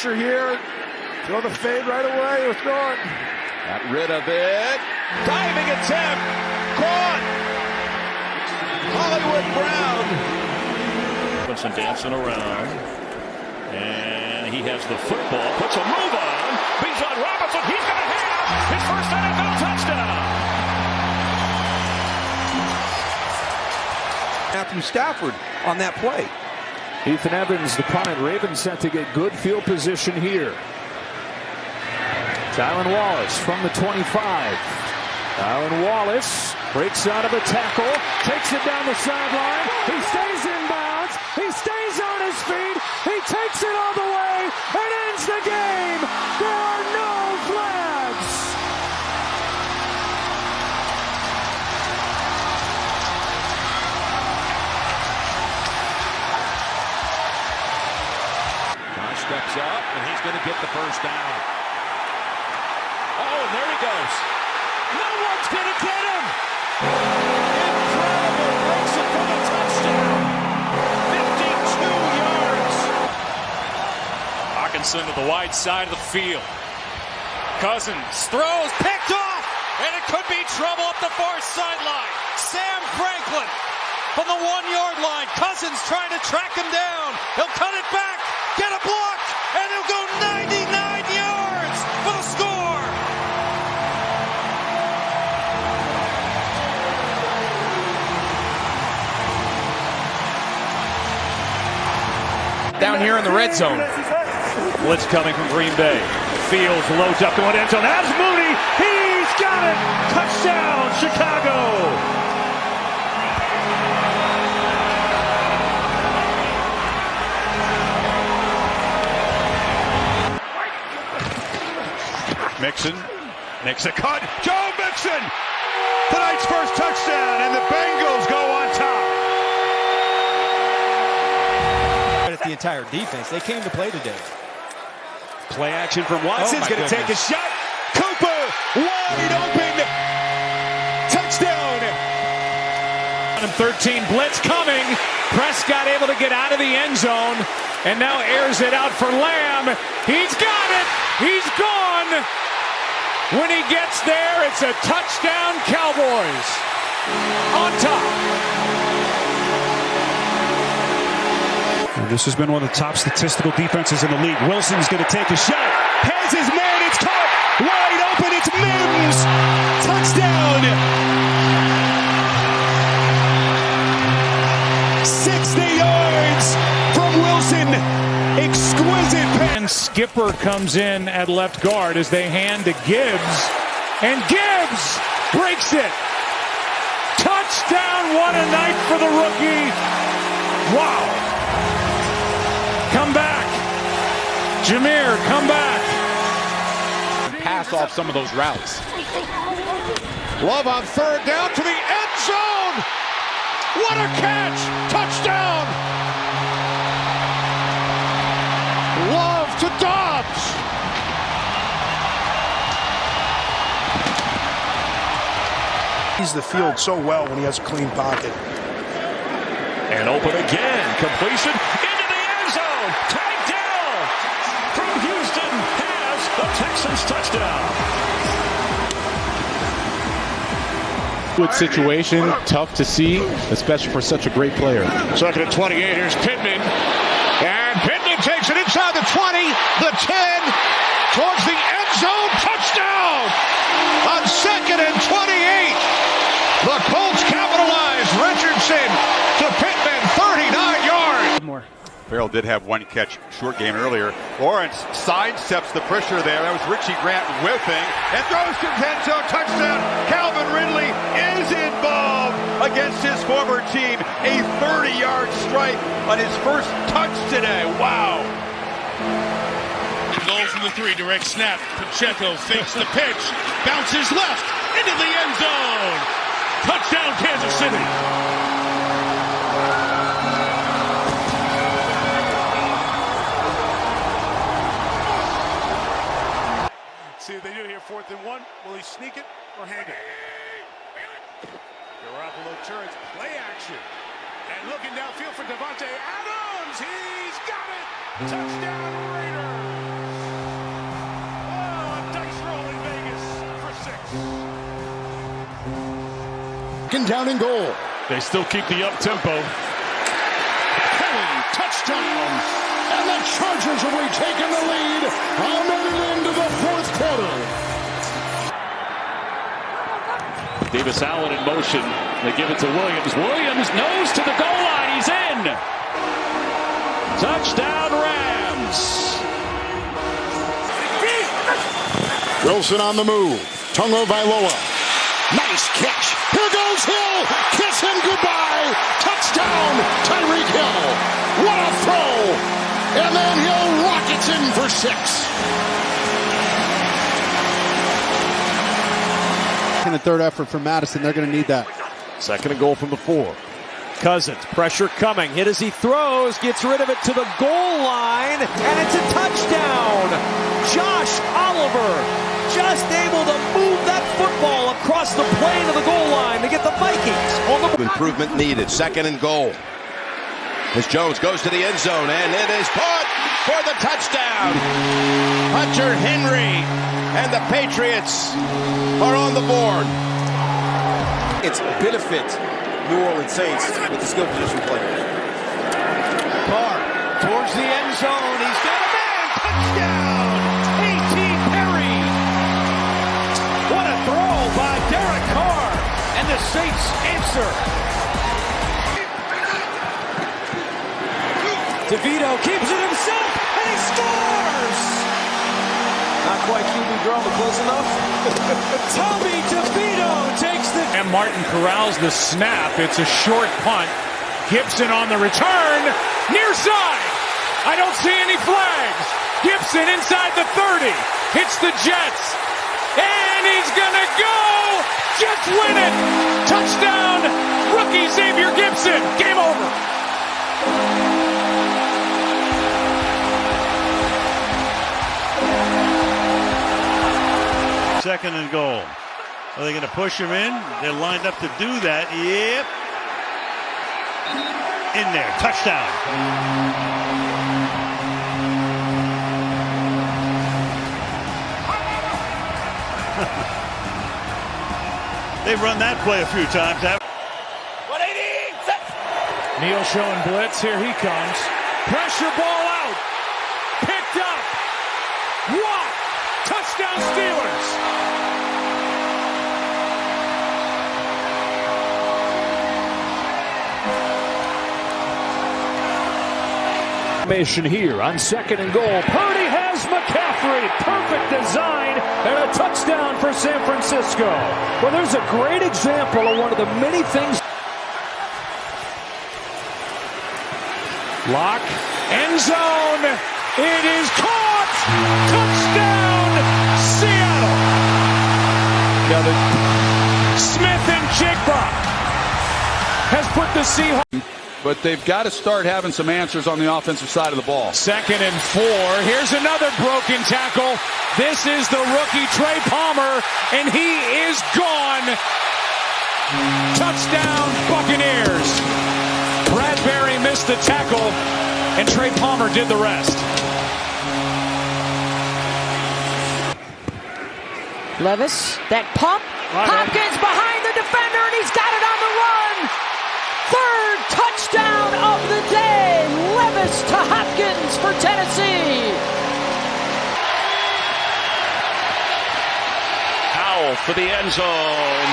Here, throw the fade right away. Let's go. Got rid of it. Diving attempt. Caught. Hollywood Brown. Robinson dancing around. And he has the football. Puts a move on. Bijan Robinson. He's going to have his first NFL touchdown. Matthew Stafford on that play. Ethan Evans, the punt. Ravens set to get good field position here. Tylan Wallace from the 25. Tylan Wallace breaks out of a tackle, takes it down the sideline. He stays in bounds. He stays on his feet. He takes it all the way and ends the game. There are no flags. Steps up, and he's going to get the first down. Oh, and there he goes. No one's going to get him. Incredible. Breaks it for the touchdown. 52 yards. Hawkinson to the wide side of the field. Cousins throws, picked off, and it could be trouble up the far sideline. Sam Franklin from the 1-yard line. Cousins trying to track him down. He'll cut it back, get a block, and he'll go 99 yards for the score. Down here in the red zone. Blitz coming from Green Bay. Fields loads up to an end zone. Has Mooney. He's got it. Touchdown, Chicago. Mixon makes a cut. Joe Mixon! Tonight's first touchdown, and the Bengals go on top. At the entire defense. They came to play today. Play action from Watson's going to take a shot. Cooper wide open. Touchdown. 13 blitz coming. Prescott able to get out of the end zone and now airs it out for Lamb. He's got it. He's gone. When he gets there, it's a touchdown, Cowboys. On top. This has been one of the top statistical defenses in the league. Wilson's going to take a shot. Has his man. It's caught. Wide open. It's Mims. Touchdown. 60 yards from Wilson. Exquisite pass. And Skipper comes in at left guard as they hand to Gibbs. And Gibbs breaks it. Touchdown. What a night for the rookie. Wow. Come back. Jameer, come back. Pass off some of those routes. Love on third down to the end zone. What a catch. Touchdown. Love to Dobbs. He's the field so well when he has a clean pocket. And open again. Completion into the end zone. Tied down. From Houston has the Texans touchdown. Good situation, tough to see, especially for such a great player. Second and 28, here's Pittman. And Pittman takes it inside the 20, the 10, towards the end zone. Touchdown! On second and 28, the Colts capitalize. Richardson to Pittman, 39 yards. More. Farrell did have one catch short game earlier. Lawrence sidesteps the pressure there. That was Richie Grant whiffing and throws to Tenzo. Touchdown. Calvin Ridley is involved against his former team. A 30-yard strike on his first touch today. Wow. Goal from the 3, direct snap. Pacheco fakes the pitch, bounces left into the end zone. Touchdown, Kansas City. See what they do here, 4th and 1. Will he sneak it or hand it? Garoppolo turns, play action. And looking downfield for Devontae Adams. He's got it. Touchdown, Raiders. second down and goal. They still keep the up tempo. Kelly, touchdown. And the Chargers have retaken the lead a minute into the fourth quarter. Davis Allen in motion. They give it to Williams. Williams nose to the goal line. He's in. Touchdown Rams. Wilson on the move. Tungo Vailoa. Nice catch. Here goes Hill. Kiss him goodbye. Touchdown, Tyreek Hill. What a throw. And then Hill rockets in for 6. And a third effort for Madison. They're going to need that. Second and goal from the 4. Cousins, pressure coming. Hit as he throws. Gets rid of it to the goal line. And it's a touchdown. Josh Oliver just able to move that football across the plane of the goal line to get the Vikings on the Improvement needed. Second and goal. As Jones goes to the end zone, and it is caught for the touchdown. Hunter Henry and the Patriots are on the board. It's benefit New Orleans Saints with the skill position players. Carr towards the end zone. He's got a man. Touchdown. A.T. Perry. What a throw by Derek Carr. And the Saints answer. DeVito keeps it himself, and he scores! Not quite QB draw, but close enough. Tommy DeVito takes the... And Martin corrals the snap. It's a short punt. Gibson on the return. Near side. I don't see any flags. Gibson inside the 30. Hits the Jets. And he's gonna go! Jets win it! Touchdown! Rookie Xavier Gibson. Game over. Second and goal. Are they going to push him in? They're lined up to do that. Yep. In there. Touchdown. They've run that play a few times. 180. Neal showing blitz. Here he comes. Pressure ball out. Picked up. Watt. Touchdown Steelers. Here on second and goal. Purdy has McCaffrey. Perfect design and a touchdown for San Francisco. Well, there's a great example of one of the many things. Lock. End zone. It is caught. Touchdown Seattle. Smith and Jigba has put the Seahawks. But they've got to start having some answers on the offensive side of the ball. Second and 4. Here's another broken tackle. This is the rookie Trey Palmer, and he is gone. Touchdown Buccaneers. Bradbury missed the tackle, and Trey Palmer did the rest. Levis, that pump. Hopkins behind the defender, and he's got it on the run. Third touchdown of the day. Levis to Hopkins for Tennessee. Powell for the end zone.